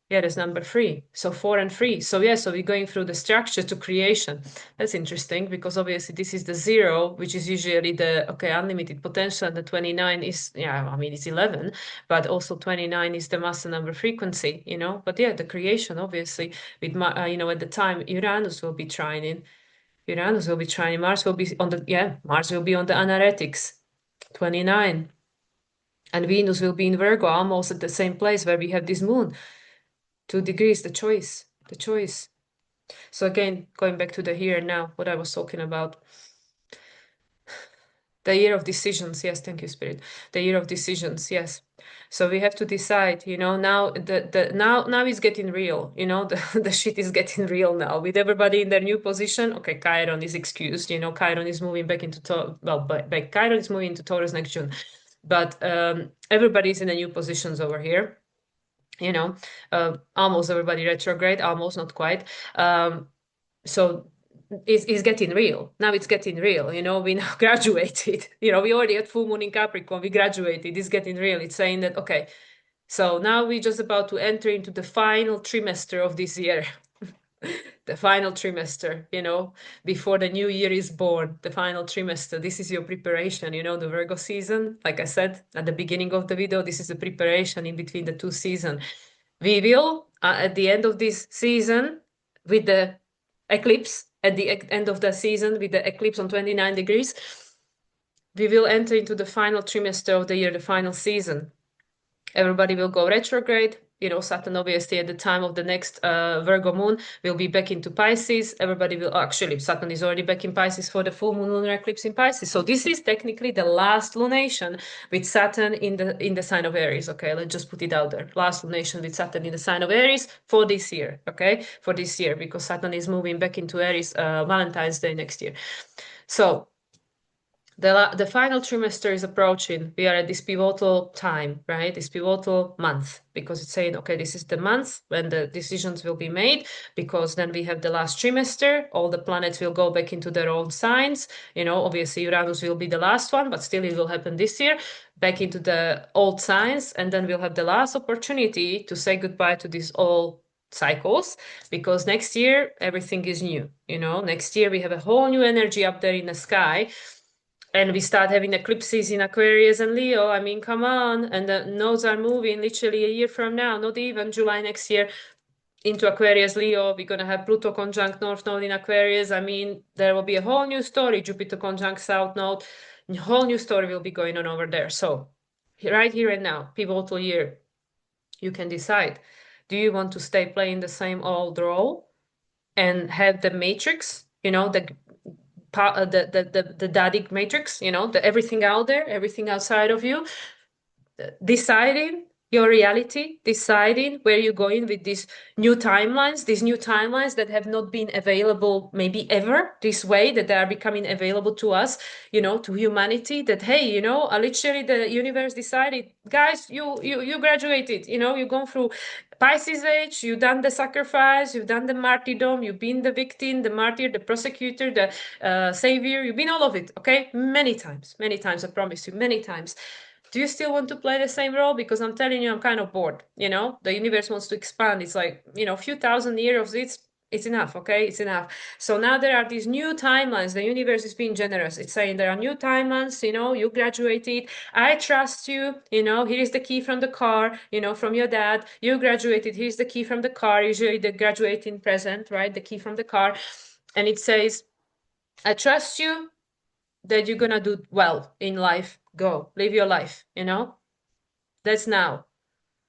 Yeah, that's number 3. So 4 and 3. So yeah, so we're going through the structure to creation. That's interesting because obviously this is the 0, which is usually the unlimited potential, and the 29 is, yeah, I mean it's 11, but also 29 is the master number frequency, But yeah, the creation obviously with at the time Uranus will be trining. Mars will be on the anueretics, 29. And Venus will be in Virgo, almost at the same place where we have this moon. 2 degrees, the choice. So again, going back to the here and now, what I was talking about. The year of decisions, yes, thank you, Spirit. The year of decisions, yes. So we have to decide, now now it's getting real, the shit is getting real now with everybody in their new position. Okay, Chiron is excused, Chiron is moving back into Chiron is moving into Taurus next June. But everybody's in the new positions over here. Almost everybody retrograde, almost, not quite. So it's getting real. Now it's getting real. We now graduated. We already had full moon in Capricorn. We graduated. It's getting real. It's saying that, okay, so now we're just about to enter into the final trimester of this year. The final trimester, before the new year is born, the final trimester. This is your preparation, the Virgo season. Like I said at the beginning of the video, this is the preparation in between the two seasons. We will, at the end of this season, with the eclipse, at the end of the season, with the eclipse on 29 degrees, we will enter into the final trimester of the year, the final season. Everybody will go retrograde. Saturn obviously at the time of the next Virgo moon will be back into Pisces. Everybody will actually, Saturn is already back in Pisces for the full moon lunar eclipse in Pisces. So this is technically the last lunation with Saturn in the sign of Aries. Okay, let's just put it out there. Last lunation with Saturn in the sign of Aries for this year. Okay, for this year, because Saturn is moving back into Aries Valentine's Day next year. So the final trimester is approaching. We are at this pivotal time, right? This pivotal month, because it's saying, okay, this is the month when the decisions will be made, because then we have the last trimester. All the planets will go back into their own signs. Obviously Uranus will be the last one, but still it will happen this year, back into the old signs. And then we'll have the last opportunity to say goodbye to these old cycles, because next year everything is new. Next year we have a whole new energy up there in the sky. And we start having eclipses in Aquarius and Leo. I mean, come on. And the nodes are moving literally a year from now, not even July next year, into Aquarius, Leo. We're going to have Pluto conjunct North Node in Aquarius. I mean, there will be a whole new story. Jupiter conjunct South Node. A whole new story will be going on over there. So right here and now, pivotal year, you can decide. Do you want to stay playing the same old role and have the matrix, the Dadig matrix, the everything out there, everything outside of you, deciding your reality, deciding where you're going with these new timelines that have not been available maybe ever this way, that they are becoming available to us, to humanity, that, hey, literally the universe decided, guys, you graduated, you've gone through Pisces age, you've done the sacrifice, you've done the martyrdom, you've been the victim, the martyr, the prosecutor, the savior, you've been all of it, okay? Many times, I promise you, many times. Do you still want to play the same role? Because I'm telling you, I'm kind of bored. The universe wants to expand. It's like, a few thousand years of this, it's enough, okay? It's enough. So now there are these new timelines. The universe is being generous. It's saying there are new timelines, you graduated. I trust you, here is the key from the car, from your dad. You graduated. Here's the key from the car. Usually the graduating present, right? The key from the car. And it says, I trust you that you're gonna do well in life. Go live your life. That's now.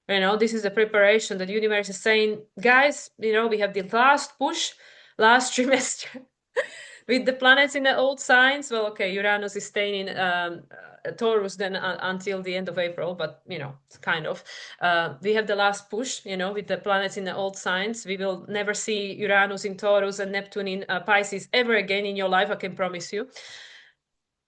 This is the preparation that the universe is saying, guys, we have the last push, last trimester. with the planets in the old signs, well, okay, Uranus is staying in Taurus then until the end of April, but you know, it's kind of. We have the last push, you know, with the planets in the old signs. We will never see Uranus in Taurus and Neptune in Pisces ever again in your life, I can promise you.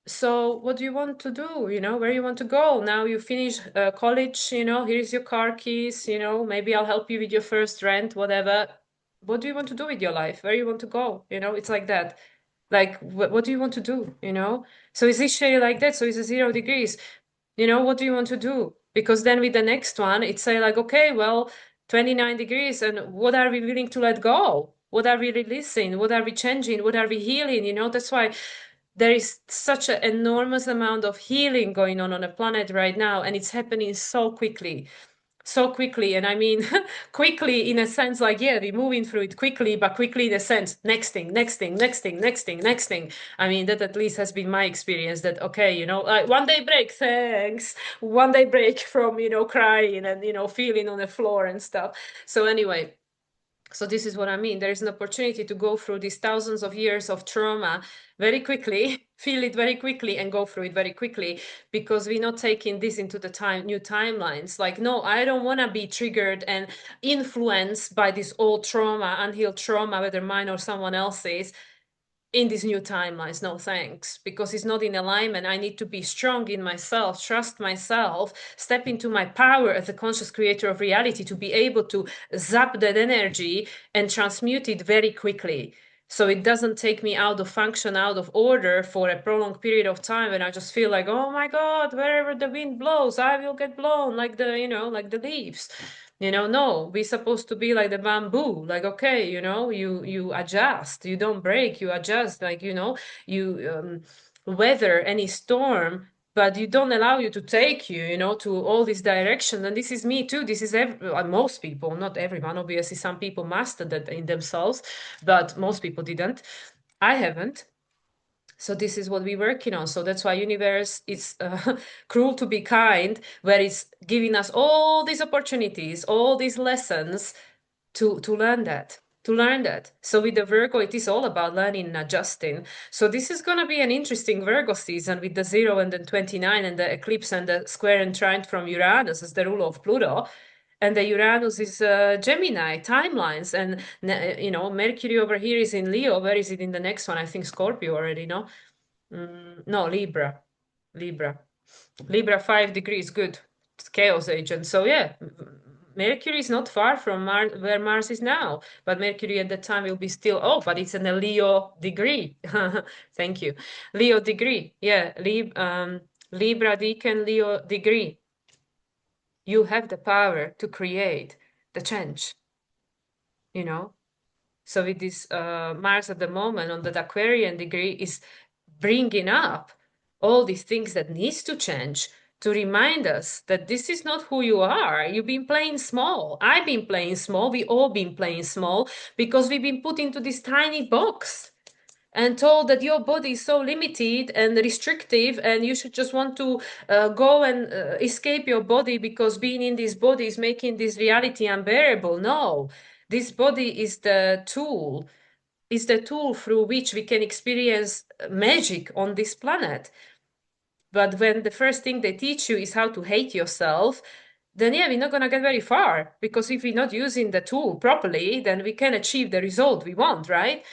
So what do you want to do? You know, where you want to go? Now you finish college, you know, here's your car keys, you know, maybe I'll help you with your first rent, whatever. What do you want to do with your life? Where you want to go? You know, it's like that. Like, what do you want to do? You know? So it's literally like that. So it's a 0 degrees. You know, what do you want to do? Because then with the next one, it's say like, okay, well, 29 degrees, and what are we willing to let go? What are we releasing? What are we changing? What are we healing? You know, that's why there is such an enormous amount of healing going on a planet right now, and it's happening so quickly. So quickly, and I mean quickly in a sense like, yeah, we're moving through it quickly, but quickly in a sense, next thing, next thing, next thing, next thing, next thing. I mean, that at least has been my experience, that okay, you know, like one day break, thanks, one day break from, you know, crying and, you know, feeling on the floor and stuff. So anyway, so this is what I mean. There is an opportunity to go through these thousands of years of trauma very quickly, feel it very quickly, and go through it very quickly, because we're not taking this into the new timelines. Like, no, I don't want to be triggered and influenced by this old trauma, unhealed trauma, whether mine or someone else's, in these new timelines. No thanks, because it's not in alignment. I need to be strong in myself, trust myself, step into my power as a conscious creator of reality, to be able to zap that energy and transmute it very quickly, so it doesn't take me out of function, out of order for a prolonged period of time, and I just feel like, oh my god, wherever the wind blows, I will get blown like the, you know, like the leaves. You know, no, we're supposed to be like the bamboo, like, okay, you know, you adjust, you don't break, you adjust, like, you know, you weather any storm, but you don't allow you to take you, you know, to all these directions. And this is me too. This is most people, not everyone. Obviously, some people mastered that in themselves, but most people didn't. I haven't. So this is what we're working on. So that's why universe is cruel to be kind, where it's giving us all these opportunities, all these lessons to learn that. To learn that. So with the Virgo, it is all about learning and adjusting. So this is going to be an interesting Virgo season with the 0 and the 29 and the eclipse and the square and trine from Uranus as the ruler of Pluto. And the Uranus is Gemini timelines, and you know, Mercury over here is in Leo. Where is it in the next one? I think Scorpio already. No, no, Libra, Libra, Libra 5 degrees. Good, it's chaos agent. So yeah, Mercury is not far from where Mars is now, but Mercury at that time will be still. Oh, but it's in a Leo degree. Thank you, Leo degree. Yeah, Libra decan Leo degree. You have the power to create the change, you know. So with this Mars at the moment on the Aquarian degree is bringing up all these things that needs to change, to remind us that this is not who you are. You've been playing small. I've been playing small. We all been playing small because we've been put into this tiny box and told that your body is so limited and restrictive, and you should just want to go and escape your body, because being in this body is making this reality unbearable. No, this body is the tool, through which we can experience magic on this planet. But when the first thing they teach you is how to hate yourself, then yeah, we're not going to get very far, because if we're not using the tool properly, then we can achieve the result we want, right?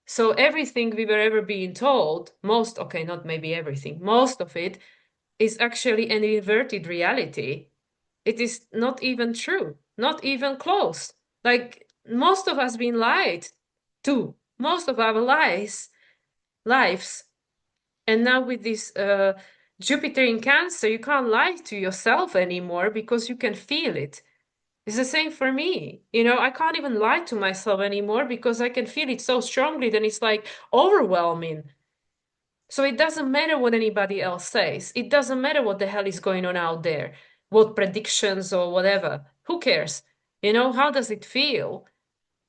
So everything we were ever being told, okay, not maybe everything, most of it is actually an inverted reality. It is not even true, not even close. Like, most of us been lied to, most of our lives. And now with this Jupiter in Cancer, you can't lie to yourself anymore because you can feel it. It's the same for me. You know, I can't even lie to myself anymore because I can feel it so strongly that it's like overwhelming. So it doesn't matter what anybody else says. It doesn't matter what the hell is going on out there, what predictions or whatever. Who cares? You know, how does it feel?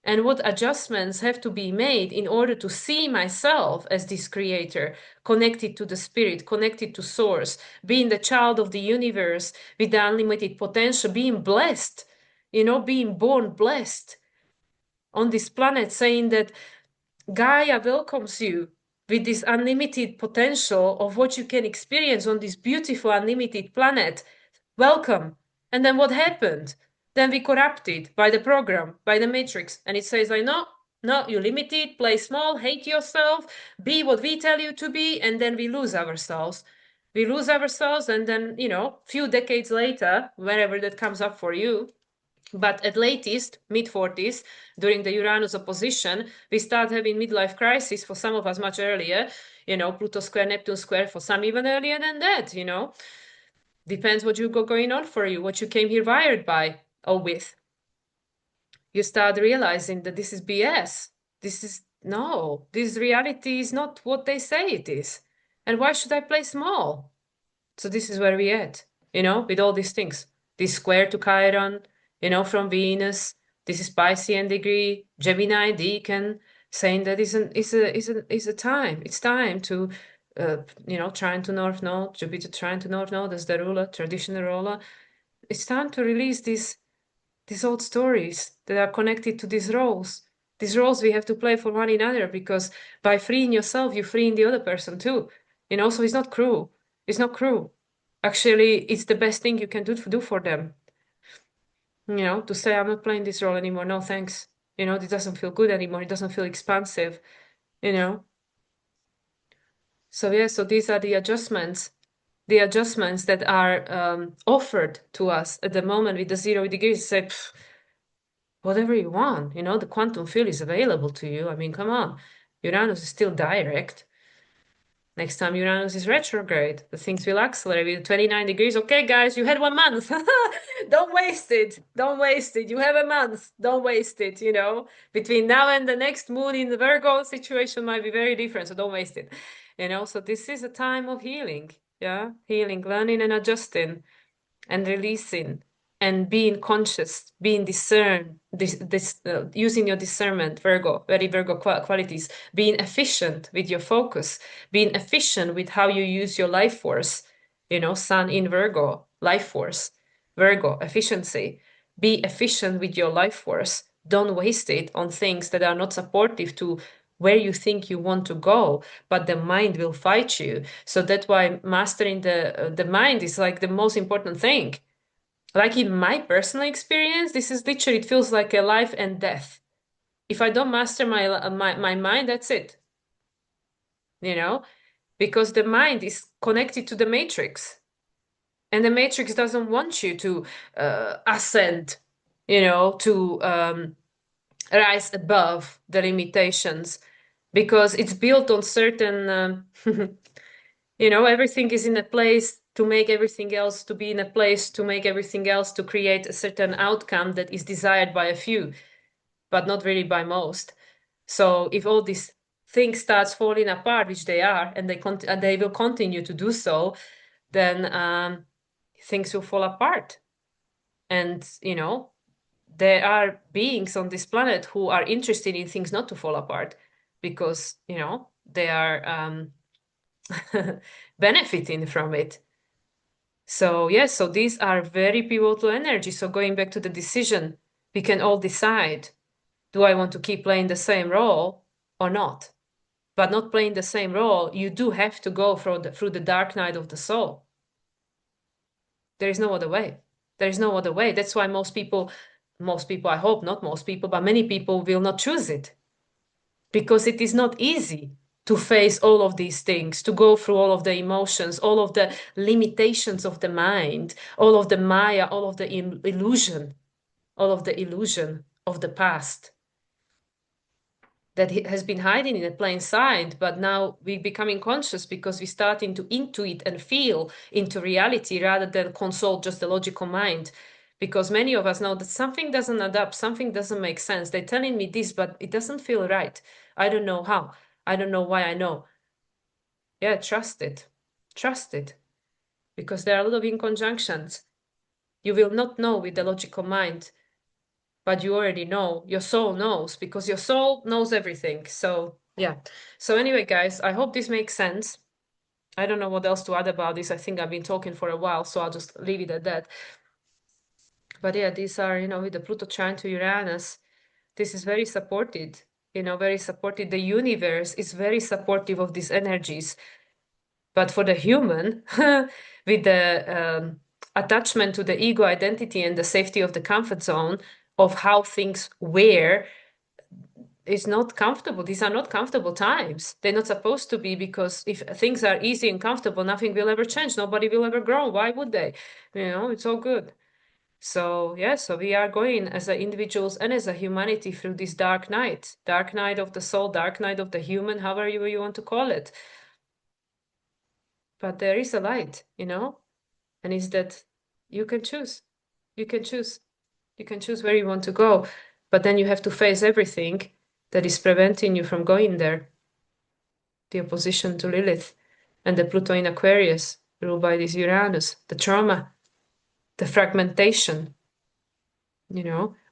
And what adjustments have to be made in order to see myself as this creator, connected to the spirit, connected to source, being the child of the universe with the unlimited potential, being blessed, you know, being born blessed on this planet, saying that Gaia welcomes you. with this unlimited potential of what you can experience on this beautiful unlimited planet. Welcome. And then what happened? Then we corrupted by the program, by the matrix. And it says like, no, no, you're limited, play small, hate yourself, be what we tell you to be, and then we lose ourselves. We lose ourselves, and then, you know, few decades later, wherever that comes up for you, but at latest, mid-40s, during the Uranus opposition, we start having midlife crisis, for some of us much earlier, you know, Pluto square, Neptune square, for some even earlier than that, you know. Depends what you got going on for you, what you came here wired by or with. You start realizing that this is BS. This reality is not what they say it is. And why should I play small? So this is where we at, you know, with all these things. This square to Chiron, you know, from Venus. This is Piscean degree, Gemini decan, saying that is a time. It's time to, you know, trine to North Node, Jupiter trine to North Node as the ruler, traditional ruler. It's time to release these old stories that are connected to these roles. These roles we have to play for one another, because by freeing yourself, you're freeing the other person too. You know, so it's not cruel. It's not cruel. Actually, it's the best thing you can do for them. You know, to say, I'm not playing this role anymore. No, thanks. You know, it doesn't feel good anymore. It doesn't feel expansive, you know. So yeah, so these are the adjustments that are offered to us at the moment with the 0 degrees. Say, whatever you want, you know, the quantum field is available to you. I mean, come on. Uranus is still direct. Next time Uranus is retrograde, the things will accelerate with 29 degrees. Okay, guys, you had 1 month. Don't waste it. Don't waste it. You have a month. Don't waste it, you know. Between now and the next moon in the Virgo, situation might be very different, so don't waste it. You know, so this is a time of healing. Yeah, healing, learning and adjusting and releasing and being conscious, being discerned, using your discernment, Virgo, very Virgo qualities, being efficient with your focus, being efficient with how you use your life force, you know, Sun in Virgo, life force, Virgo, efficiency. Be efficient with your life force. Don't waste it on things that are not supportive to where you think you want to go, but the mind will fight you. So that's why mastering the mind is like the most important thing. Like in my personal experience, this is literally, it feels like a life and death. If I don't master my mind, that's it. You know, because the mind is connected to the matrix, and the matrix doesn't want you to ascend, you know, to rise above the limitations, because it's built on certain you know, everything is in a place to make everything else to be in a place, to make everything else to create a certain outcome that is desired by a few, but not really by most. So if all these things starts falling apart, which they are, and they will continue to do so, then things will fall apart. And, you know, there are beings on this planet who are interested in things not to fall apart, because, you know, they are benefiting from it. So yes, so these are very pivotal energies. So going back to the decision, we can all decide, do I want to keep playing the same role or not? But not playing the same role, you do have to go through the dark night of the soul. There is no other way. There is no other way. That's why most people, I hope not most people, but many people will not choose it, because it is not easy to face all of these things, to go through all of the emotions, all of the limitations of the mind, all of the Maya, all of the illusion, all of the illusion of the past that has been hiding in a plain sight. But now we're becoming conscious because we're starting to intuit and feel into reality rather than consult just the logical mind. Because many of us know that something doesn't add up, something doesn't make sense. They're telling me this, but it doesn't feel right. I don't know how. I don't know why I know. Yeah, trust it. Trust it. Because there are a lot of inconjunctions. You will not know with the logical mind, but you already know. Your soul knows, because your soul knows everything. So, yeah. So, anyway, guys, I hope this makes sense. I don't know what else to add about this. I think I've been talking for a while, so I'll just leave it at that. But yeah, these are, you know, with the Pluto trine to Uranus, this is very supported. very supportive. The universe is very supportive of these energies. But for the human, with the attachment to the ego identity and the safety of the comfort zone of how things were, is not comfortable. These are not comfortable times. They're not supposed to be, because if things are easy and comfortable, nothing will ever change. Nobody will ever grow. Why would they? It's all good. So yeah, so we are going as individuals and as a humanity through this dark night of the soul, dark night of the human, however you want to call it. But there is a light, and is that you can choose. You can choose. You can choose where you want to go, but then you have to face everything that is preventing you from going there. The opposition to Lilith and the Pluto in Aquarius, ruled by this Uranus, the trauma, the fragmentation,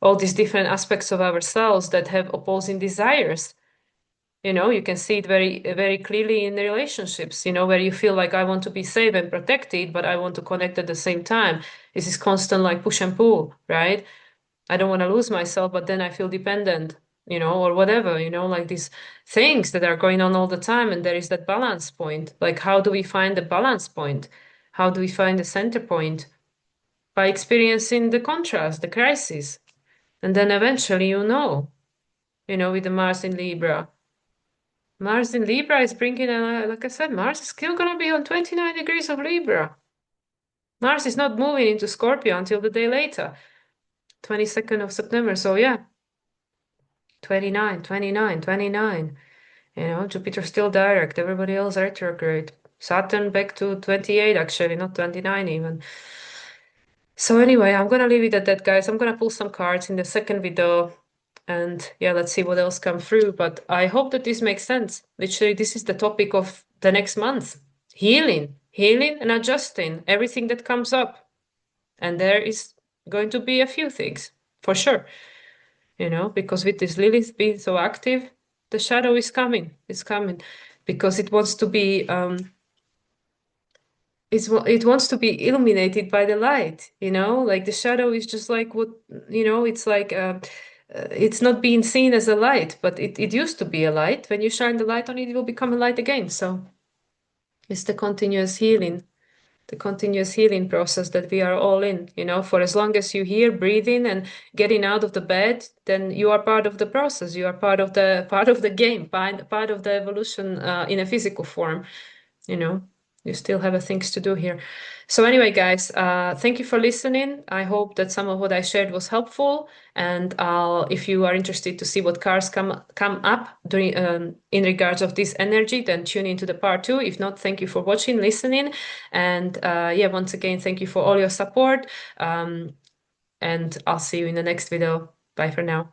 all these different aspects of ourselves that have opposing desires. You can see it very, very clearly in the relationships, where you feel like I want to be safe and protected, but I want to connect at the same time. This is constant like push and pull, right? I don't want to lose myself, but then I feel dependent, or whatever, like these things that are going on all the time. And there is that balance point. Like, how do we find the balance point? How do we find the center point? By experiencing the contrast, the crisis. And then eventually, with the Mars in Libra. Mars in Libra is bringing, like I said, Mars is still going to be on 29 degrees of Libra. Mars is not moving into Scorpio until the day later, 22nd of September. So yeah, 29, 29, 29. Jupiter still direct, everybody else retrograde. Saturn back to 28, actually, not 29 even. So anyway, I'm going to leave it at that, guys. I'm going to pull some cards in the second video. And yeah, let's see what else comes through. But I hope that this makes sense. Literally, this is the topic of the next month. Healing and adjusting everything that comes up. And there is going to be a few things, for sure. Because with this Lilith being so active, the shadow is coming. It's coming because it wants to be it wants to be illuminated by the light, like the shadow is just like what, it's like it's not being seen as a light, but it used to be a light. When you shine the light on it, it will become a light again. So it's the continuous healing process that we are all in, for as long as you're here breathing and getting out of the bed, then you are part of the process. You are part of the game, part of the evolution in a physical form. You still have things to do here. So anyway, guys, thank you for listening. I hope that some of what I shared was helpful. And if you are interested to see what cards come up during in regards of this energy, then tune into the part 2. If not, thank you for watching, listening. And once again, thank you for all your support. And I'll see you in the next video. Bye for now.